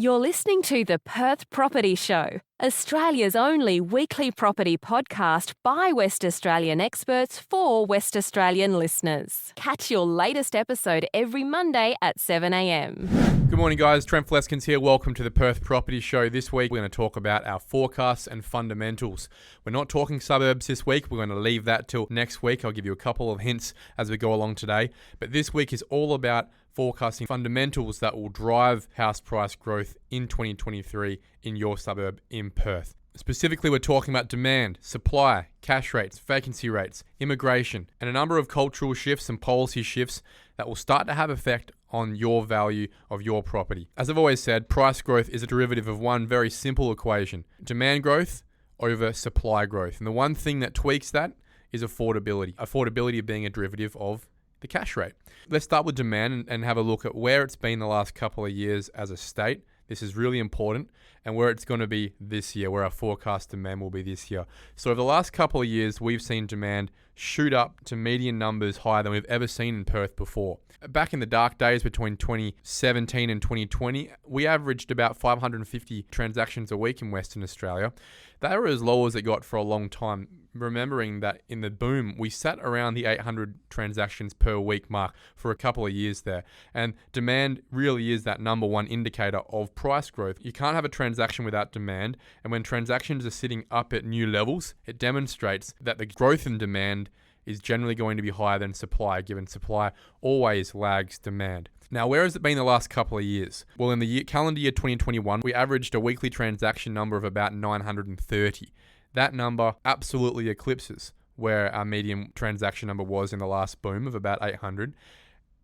You're listening to the Perth Property Show, Australia's only weekly property podcast by West Australian experts for West Australian listeners. Catch your latest episode every Monday at 7 a.m. Good morning, guys. Trent Fleskens here. Welcome to the Perth Property Show. This week, we're going to talk about our forecasts and fundamentals. We're not talking suburbs this week. We're going to leave that till next week. I'll give you a couple of hints as we go along today. But this week is all about forecasting fundamentals that will drive house price growth in 2023 in your suburb in Perth. Specifically, we're talking about demand, supply, cash rates, vacancy rates, immigration, and a number of cultural shifts and policy shifts that will start to have effect on your value of your property. As I've always said, price growth is a derivative of one very simple equation: demand growth over supply growth. And the one thing that tweaks that is affordability. Affordability being a derivative of the cash rate. Let's start with demand and have a look at where it's been the last couple of years as a state. This is really important, and where it's going to be this year, where our forecast demand will be this year. So over the last couple of years, we've seen demand shoot up to median numbers higher than we've ever seen in Perth before. Back in the dark days between 2017 and 2020, we averaged about 550 transactions a week in Western Australia. They were as low as it got for a long time, remembering that in the boom, we sat around the 800 transactions per week mark for a couple of years there. And demand really is that number one indicator of price growth. You can't have a transaction without demand. And when transactions are sitting up at new levels, it demonstrates that the growth in demand is generally going to be higher than supply, given supply always lags demand. Now, where has it been the last couple of years? Well, in the calendar year 2021, we averaged a weekly transaction number of about 930. That number absolutely eclipses where our median transaction number was in the last boom of about 800.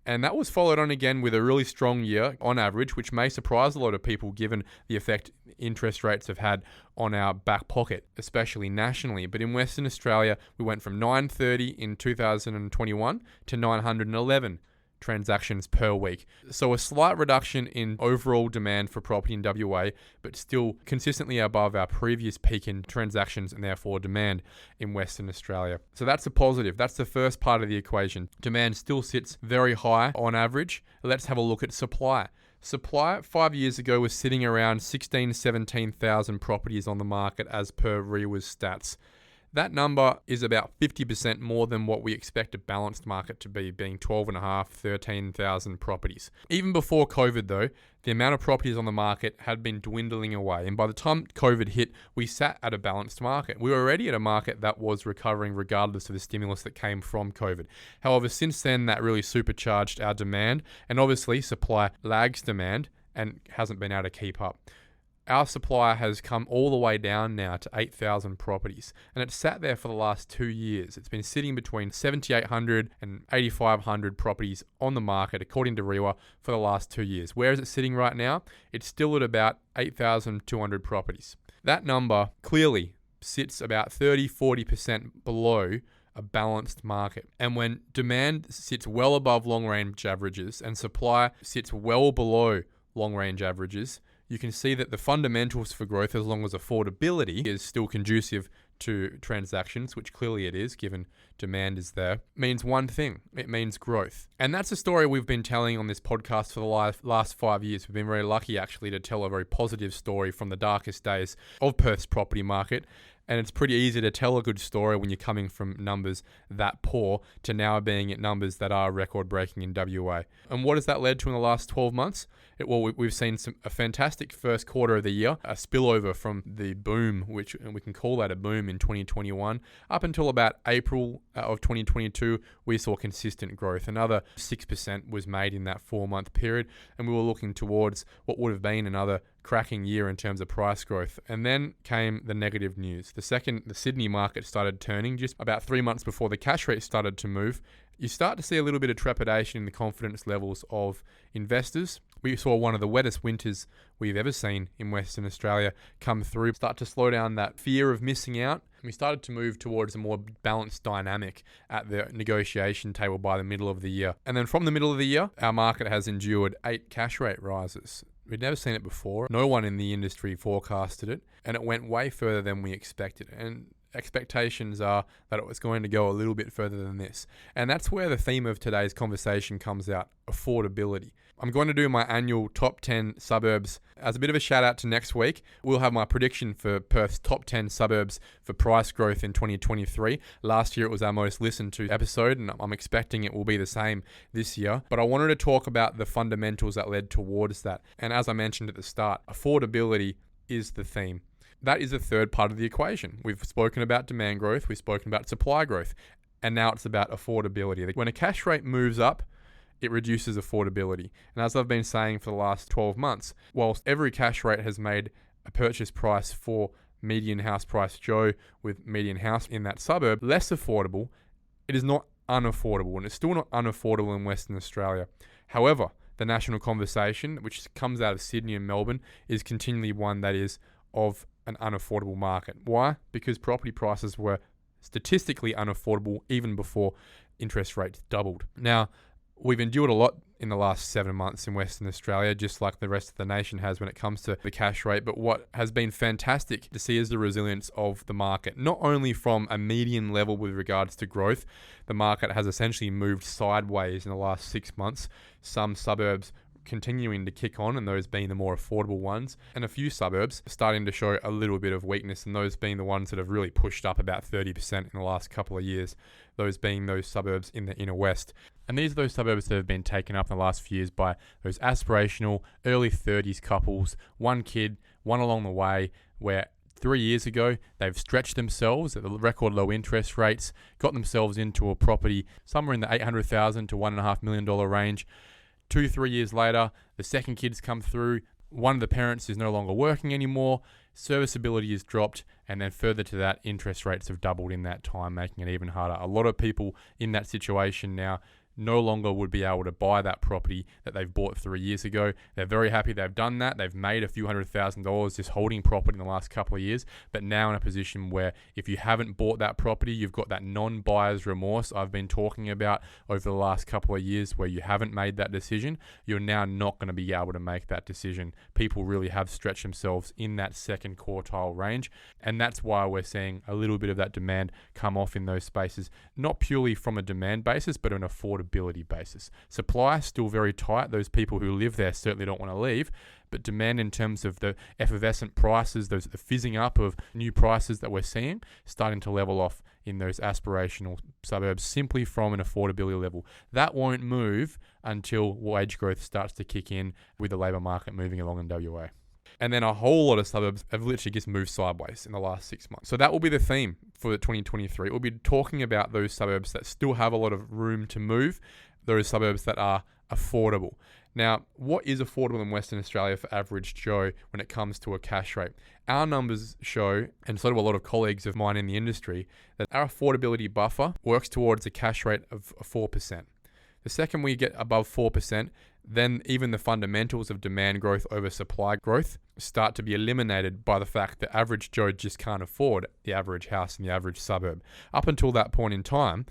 And that was followed on again with a really strong year on average, which may surprise a lot of people given the effect interest rates have had on our back pocket, especially nationally. But in Western Australia, we went from 930 in 2021 to 911 transactions per week. So a slight reduction in overall demand for property in WA, but still consistently above our previous peak in transactions and therefore demand in Western Australia. So that's a positive. That's the first part of the equation. Demand still sits very high on average. Let's have a look at supply. Supply 5 years ago was sitting around 17,000 properties on the market as per REWA's stats. That number is about 50% more than what we expect a balanced market to be, being 13,000 properties. Even before COVID though, the amount of properties on the market had been dwindling away. And by the time COVID hit, we sat at a balanced market. We were already at a market that was recovering regardless of the stimulus that came from COVID. However, since then, that really supercharged our demand. And obviously, supply lags demand and hasn't been able to keep up. Our supply has come all the way down now to 8,000 properties, and it's sat there for the last 2 years. It's been sitting between 7,800 and 8,500 properties on the market, according to REWA, for the last 2 years. Where is it sitting right now? It's still at about 8,200 properties. That number clearly sits about 30-40% below a balanced market. And when demand sits well above long-range averages and supply sits well below long-range averages, you can see that the fundamentals for growth, as long as affordability is still conducive to transactions, which clearly it is, given demand is there, means one thing. It means growth. And that's a story we've been telling on this podcast for the last 5 years. We've been very lucky, actually, to tell a very positive story from the darkest days of Perth's property market. And it's pretty easy to tell a good story when you're coming from numbers that poor to now being at numbers that are record-breaking in WA. And what has that led to in the last 12 months? We've seen a fantastic first quarter of the year, a spillover from the boom, which we can call that a boom in 2021. Up until about April of 2022, we saw consistent growth. Another 6% was made in that 4-month period, and we were looking towards what would have been another cracking year in terms of price growth. And then came the negative news. The Sydney market started turning just about 3 months before the cash rate started to move. You start to see a little bit of trepidation in the confidence levels of investors. We saw one of the wettest winters we've ever seen in Western Australia come through, start to slow down that fear of missing out. We started to move towards a more balanced dynamic at the negotiation table by the middle of the year. And then from the middle of the year, our market has endured 8 cash rate rises. We'd never seen it before. No one in the industry forecasted it, and it went way further than we expected. And expectations are that it was going to go a little bit further than this. And that's where the theme of today's conversation comes out: affordability. I'm going to do my annual top 10 suburbs. As a bit of a shout out to next week, we'll have my prediction for Perth's top 10 suburbs for price growth in 2023. Last year it was our most listened to episode, and I'm expecting it will be the same this year. But I wanted to talk about the fundamentals that led towards that. And as I mentioned at the start, affordability is the theme. That is the third part of the equation. We've spoken about demand growth, we've spoken about supply growth, and now it's about affordability. When a cash rate moves up, it reduces affordability. And as I've been saying for the last 12 months, whilst every cash rate has made a purchase price for median house price Joe with median house in that suburb less affordable, it is not unaffordable, and it's still not unaffordable in Western Australia. However, the national conversation, which comes out of Sydney and Melbourne, is continually one that is of an unaffordable market. Why? Because property prices were statistically unaffordable even before interest rates doubled. Now, we've endured a lot in the last 7 months in Western Australia, just like the rest of the nation has when it comes to the cash rate. But what has been fantastic to see is the resilience of the market, not only from a median level with regards to growth. The market has essentially moved sideways in the last 6 months. Some suburbs continuing to kick on, and those being the more affordable ones, and a few suburbs starting to show a little bit of weakness, and those being the ones that have really pushed up about 30% in the last couple of years, those being those suburbs in the inner west. And these are those suburbs that have been taken up in the last few years by those aspirational early 30s couples, one kid, one along the way, where 3 years ago, they've stretched themselves at the record low interest rates, got themselves into a property somewhere in the $800,000 to $1.5 million range. 2-3 years later, the second kid's come through, one of the parents is no longer working anymore, serviceability is dropped, and then further to that, interest rates have doubled in that time, making it even harder. A lot of people in that situation now no longer would be able to buy that property that they've bought 3 years ago. They're very happy they've done that. They've made a few $100,000 just holding property in the last couple of years, but now in a position where if you haven't bought that property, you've got that non-buyer's remorse I've been talking about over the last couple of years where you haven't made that decision. You're now not going to be able to make that decision. People really have stretched themselves in that second quartile range, and that's why we're seeing a little bit of that demand come off in those spaces, not purely from a demand basis, but an affordability basis. Supply still very tight. Those people who live there certainly don't want to leave, but demand in terms of the effervescent prices, the fizzing up of new prices that we're seeing, starting to level off in those aspirational suburbs simply from an affordability level. That won't move until wage growth starts to kick in with the labour market moving along in WA. And then a whole lot of suburbs have literally just moved sideways in the last 6 months. So that will be the theme for 2023. We'll be talking about those suburbs that still have a lot of room to move, those suburbs that are affordable. Now, what is affordable in Western Australia for average Joe when it comes to a cash rate? Our numbers show, and so do a lot of colleagues of mine in the industry, that our affordability buffer works towards a cash rate of 4%. The second we get above 4%, then even the fundamentals of demand growth over supply growth start to be eliminated by the fact that average Joe just can't afford the average house in the average suburb. Up until that point in time,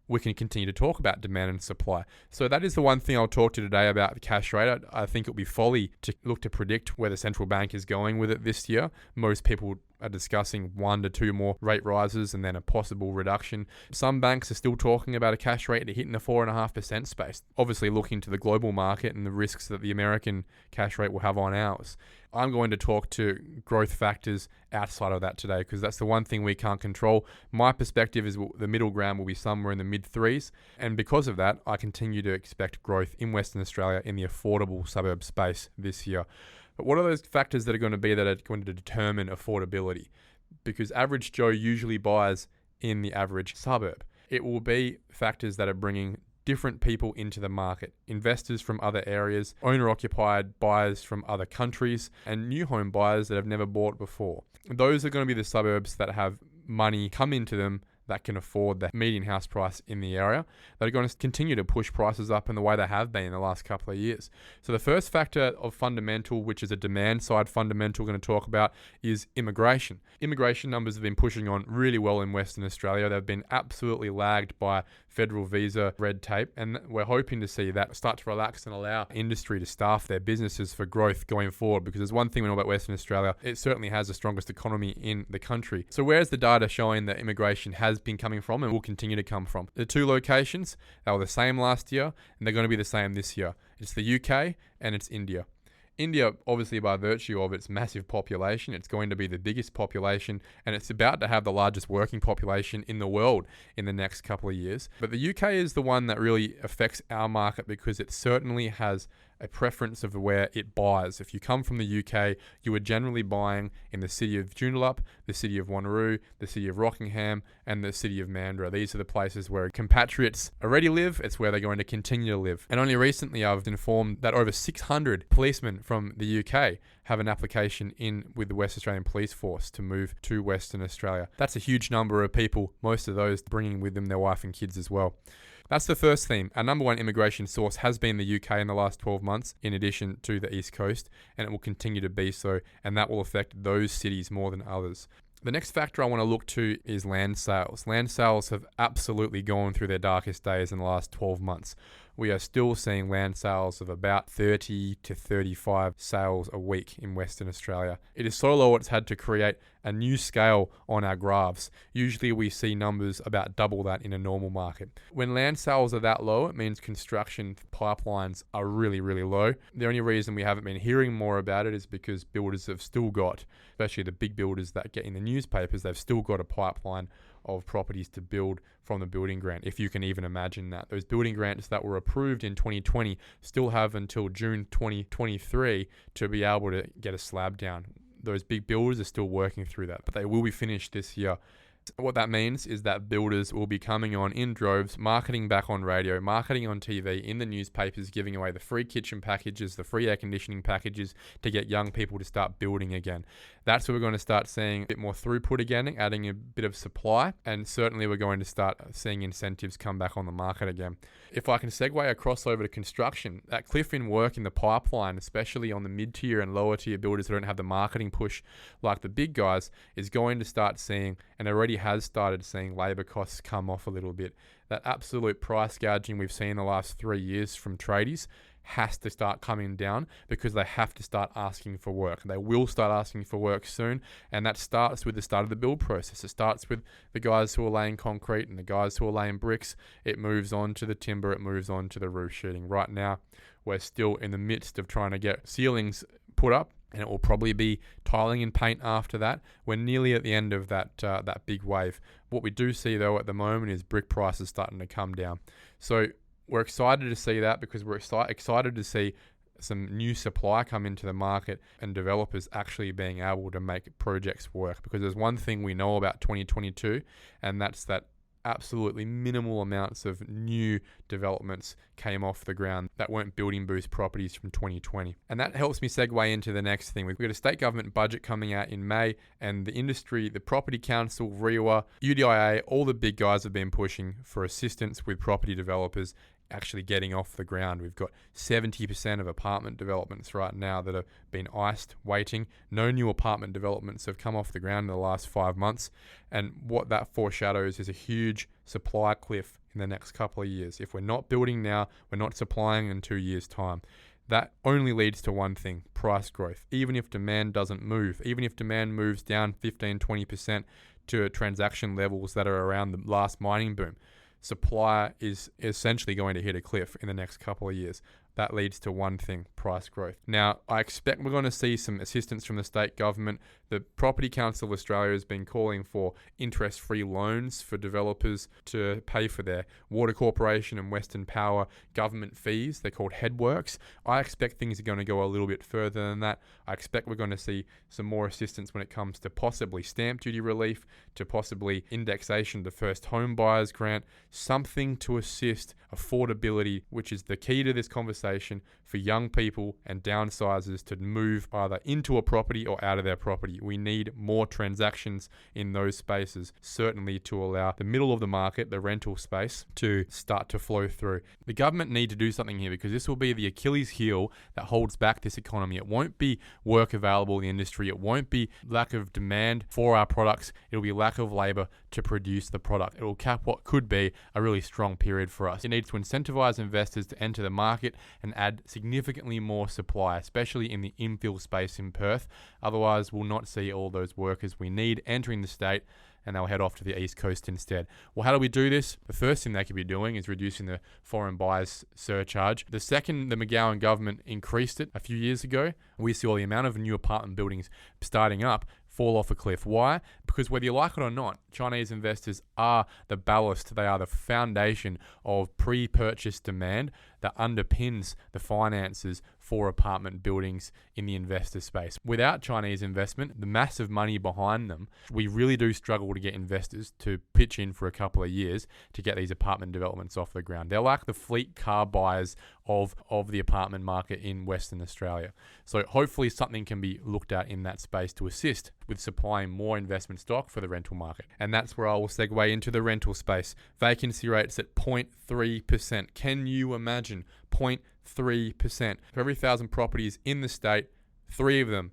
we can continue to talk about demand and supply. So that is the one thing I'll talk to today about the cash rate. I think it would be folly to look to predict where the central bank is going with it this year. Most people are discussing 1 to 2 more rate rises and then a possible reduction. Some banks are still talking about a cash rate hitting the 4.5% space, obviously looking to the global market and the risks that the American cash rate will have on ours. I'm going to talk to growth factors outside of that today because that's the one thing we can't control. My perspective is the middle ground will be somewhere in the mid-3s, and because of that, I continue to expect growth in Western Australia in the affordable suburb space this year. But what are those factors that are going to determine affordability? Because average Joe usually buys in the average suburb. It will be factors that are bringing different people into the market, investors from other areas, owner-occupied buyers from other countries, and new home buyers that have never bought before. Those are going to be the suburbs that have money come into them that can afford the median house price in the area, that are going to continue to push prices up in the way they have been in the last couple of years. So the first factor of fundamental, which is a demand side fundamental we're going to talk about, is immigration. Immigration numbers have been pushing on really well in Western Australia. They've been absolutely lagged by federal visa red tape, and we're hoping to see that start to relax and allow industry to staff their businesses for growth going forward, because there's one thing we know about Western Australia, it certainly has the strongest economy in the country. So where's the data showing that immigration has has been coming from and will continue to come from. The two locations, they were the same last year and they're going to be the same this year. It's the UK and it's India. India, obviously by virtue of its massive population, it's going to be the biggest population and it's about to have the largest working population in the world in the next couple of years. But the UK is the one that really affects our market because it certainly has a preference of where it buys. If you come from the UK, you are generally buying in the city of Joondalup, the city of Wanneroo, the city of Rockingham, and the city of Mandurah. These are the places where compatriots already live. It's where they're going to continue to live. And only recently I've been informed that over 600 policemen from the UK have an application in with the West Australian Police Force to move to Western Australia. That's a huge number of people, most of those bringing with them their wife and kids as well. That's the first theme. Our number one immigration source has been the UK in the last 12 months, in addition to the East Coast, and it will continue to be so, and that will affect those cities more than others. The next factor I want to look to is land sales. Land sales have absolutely gone through their darkest days in the last 12 months. We are still seeing land sales of about 30 to 35 sales a week in Western Australia. It is so low it's had to create a new scale on our graphs. Usually we see numbers about double that in a normal market. When land sales are that low, it means construction pipelines are really, really low. The only reason we haven't been hearing more about it is because builders have still got, especially the big builders that get in the newspapers, they've still got a pipeline of properties to build from the building grant, if you can even imagine that. Those building grants that were approved in 2020 still have until June 2023 to be able to get a slab down. Those big builders are still working through that, but they will be finished this year. What that means is that builders will be coming on in droves, marketing back on radio, marketing on TV, in the newspapers, giving away the free kitchen packages, the free air conditioning packages to get young people to start building again. That's where we're going to start seeing a bit more throughput again, adding a bit of supply, and certainly we're going to start seeing incentives come back on the market again. If I can segue across over to construction, that cliff in work in the pipeline, especially on the mid-tier and lower-tier builders who don't have the marketing push like the big guys, is going to start seeing, and already has started seeing, labour costs come off a little bit. That absolute price gouging we've seen the last 3 years from tradies has to start coming down because they have to start asking for work. They will start asking for work soon, and that starts with the start of the build process. It starts with the guys who are laying concrete and the guys who are laying bricks. It moves on to the timber, it moves on to the roof sheeting. Right now, we're still in the midst of trying to get ceilings put up, and it will probably be tiling and paint after that. We're nearly at the end of that big wave. What we do see though at the moment is brick prices starting to come down. So we're excited to see that because we're excited to see some new supply come into the market and developers actually being able to make projects work. Because there's one thing we know about 2022, and that's that absolutely minimal amounts of new developments came off the ground that weren't building boost properties from 2020. And that helps me segue into the next thing. We've got a state government budget coming out in May, and the industry, the Property Council, REWA, UDIA, all the big guys have been pushing for assistance with property developers actually getting off the ground. We've got 70% of apartment developments right now that have been iced, waiting. No new apartment developments have come off the ground in the last 5 months. And what that foreshadows is a huge supply cliff in the next couple of years. If we're not building now, we're not supplying in 2 years' time. That only leads to one thing: price growth. Even if demand doesn't move, even if demand moves down 15-20% to transaction levels that are around the last mining boom, supply is essentially going to hit a cliff in the next couple of years. That leads to one thing: price growth. Now, I expect we're going to see some assistance from the state government. The Property Council of Australia has been calling for interest-free loans for developers to pay for their Water Corporation and Western Power government fees. They're called headworks. I expect things are going to go a little bit further than that. I expect we're going to see some more assistance when it comes to possibly stamp duty relief, to possibly indexation, the first home buyers grant, something to assist affordability, which is the key to this conversation for young people and downsizers to move either into a property or out of their property. We need more transactions in those spaces, certainly to allow the middle of the market, the rental space, to start to flow through. The government need to do something here because this will be the Achilles heel that holds back this economy. It won't be work available in the industry. It won't be lack of demand for our products. It'll be lack of labour to produce the product. It will cap what could be a really strong period for us. It needs to incentivize investors to enter the market and add significantly more supply, especially in the infill space in Perth. Otherwise, we'll not see all those workers we need entering the state, and they'll head off to the east coast instead. Well, how do we do this? The first thing they could be doing is reducing the foreign buyers surcharge. The second the McGowan government increased it a few years ago, we saw the amount of new apartment buildings starting up fall off a cliff. Why? Because whether you like it or not, Chinese investors are the ballast, they are the foundation of pre-purchase demand that underpins the finances for apartment buildings in the investor space. Without Chinese investment, the massive money behind them, we really do struggle to get investors to pitch in for a couple of years to get these apartment developments off the ground. They're like the fleet car buyers of the apartment market in Western Australia. So hopefully something can be looked at in that space to assist with supplying more investment stock for the rental market. And that's where I will segue into the rental space. Vacancy rates at 0.3%. Can you imagine 0.3%? For every 1,000 properties in the state, 3 of them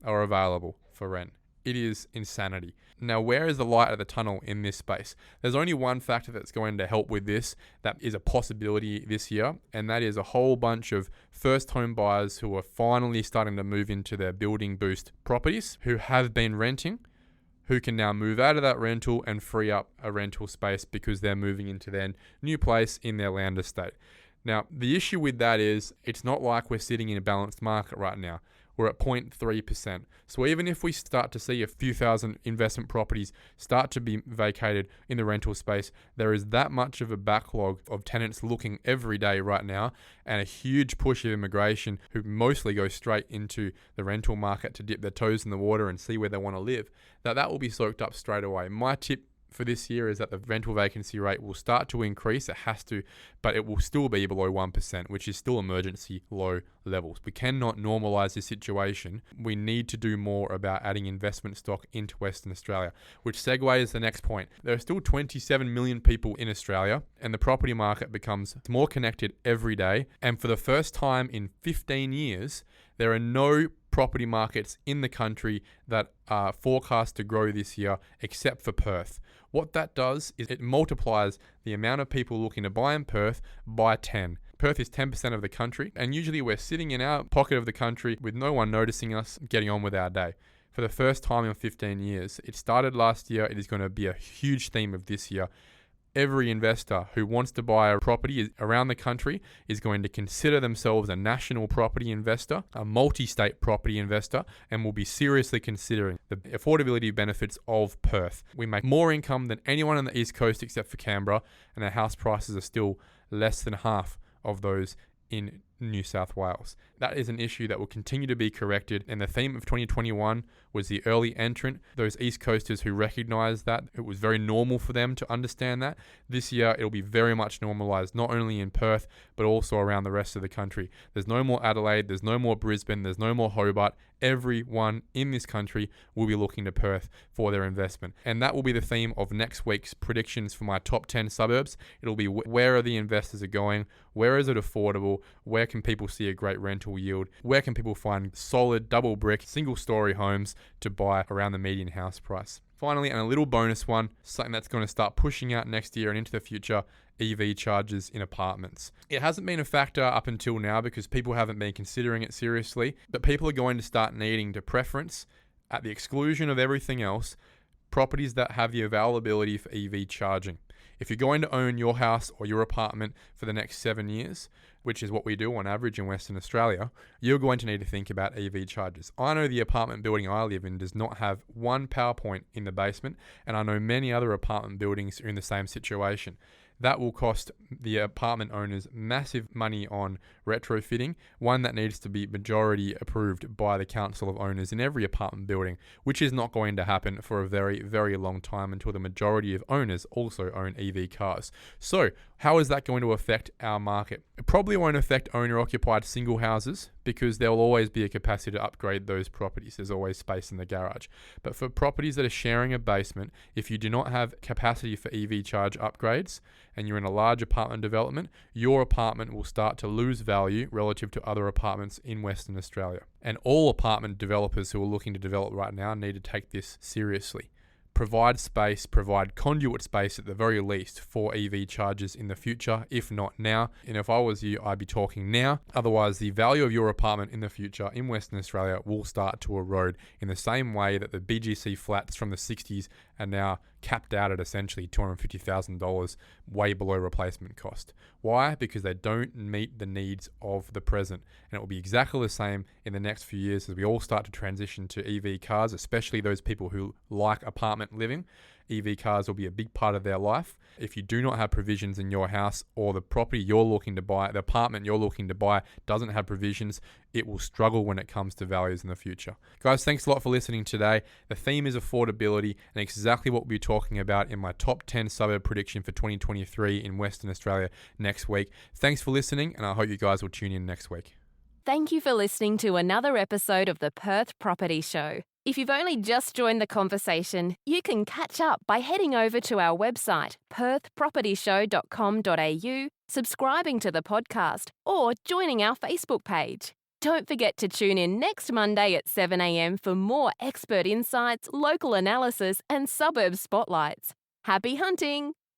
are available for rent. It is insanity. Now, where is the light at the tunnel in this space? There's only one factor that's going to help with this that is a possibility this year, and that is a whole bunch of first home buyers who are finally starting to move into their building boost properties, who have been renting, who can now move out of that rental and free up a rental space because they're moving into their new place in their land estate. Now, the issue with that is it's not like we're sitting in a balanced market right now. We're at 0.3%. So even if we start to see a few thousand investment properties start to be vacated in the rental space, there is that much of a backlog of tenants looking every day right now, and a huge push of immigration who mostly go straight into the rental market to dip their toes in the water and see where they want to live, that will be soaked up straight away. My tip for this year is that the rental vacancy rate will start to increase. It has to, but it will still be below 1%, which is still emergency low levels. We cannot normalize this situation. We need to do more about adding investment stock into Western Australia, which segues the next point. There are still 27 million people in Australia, and the property market becomes more connected every day. And for the first time in 15 years, there are no property markets in the country that are forecast to grow this year except for Perth. What that does is it multiplies the amount of people looking to buy in Perth by 10. Perth is 10% of the country, and usually we're sitting in our pocket of the country with no one noticing us, getting on with our day. For the first time in 15 years, it started last year, it is going to be a huge theme of this year. Every investor who wants to buy a property around the country is going to consider themselves a national property investor, a multi-state property investor, and will be seriously considering the affordability benefits of Perth. We make more income than anyone on the East Coast except for Canberra, and our house prices are still less than half of those in New South Wales. That is an issue that will continue to be corrected, and the theme of 2021 was the early entrant, those East Coasters who recognised that. It was very normal for them to understand that. This year, it'll be very much normalised, not only in Perth, but also around the rest of the country. There's no more Adelaide, there's no more Brisbane, there's no more Hobart. Everyone in this country will be looking to Perth for their investment. And that will be the theme of next week's predictions for my top 10 suburbs. It'll be where are the investors are going, where is it affordable, where can people see a great rental yield, where can people find solid double brick, single story homes to buy around the median house price. Finally, and a little bonus one, something that's going to start pushing out next year and into the future, EV charges in apartments. It hasn't been a factor up until now because people haven't been considering it seriously, but people are going to start needing to preference, at the exclusion of everything else, properties that have the availability for EV charging. If you're going to own your house or your apartment for the next 7 years, which is what we do on average in Western Australia, you're going to need to think about EV chargers. I know the apartment building I live in does not have one power point in the basement, and I know many other apartment buildings are in the same situation. That will cost the apartment owners massive money on retrofitting, one that needs to be majority approved by the council of owners in every apartment building, which is not going to happen for a very, very long time until the majority of owners also own EV cars. So how is that going to affect our market? It probably won't affect owner-occupied single houses because there will always be a capacity to upgrade those properties. There's always space in the garage. But for properties that are sharing a basement, if you do not have capacity for EV charge upgrades and you're in a large apartment development, your apartment will start to lose value relative to other apartments in Western Australia. And all apartment developers who are looking to develop right now need to take this seriously. provide space, provide conduit space at the very least for EV chargers in the future, if not now. And if I was you, I'd be talking now. Otherwise, the value of your apartment in the future in Western Australia will start to erode in the same way that the BGC flats from the 60s are now capped out at essentially $250,000, way below replacement cost. Why? Because they don't meet the needs of the present. And it will be exactly the same in the next few years as we all start to transition to EV cars, especially those people who like apartment living. EV cars will be a big part of their life. If you do not have provisions in your house, or the property you're looking to buy, the apartment you're looking to buy doesn't have provisions, it will struggle when it comes to values in the future. Guys, thanks a lot for listening today. The theme is affordability, and exactly what we'll be talking about in my top 10 suburb prediction for 2023 in Western Australia next week. Thanks for listening, and I hope you guys will tune in next week. Thank you for listening to another episode of the Perth Property Show. If you've only just joined the conversation, you can catch up by heading over to our website, perthpropertyshow.com.au, subscribing to the podcast, or joining our Facebook page. Don't forget to tune in next Monday at 7 a.m. for more expert insights, local analysis, and suburb spotlights. Happy hunting!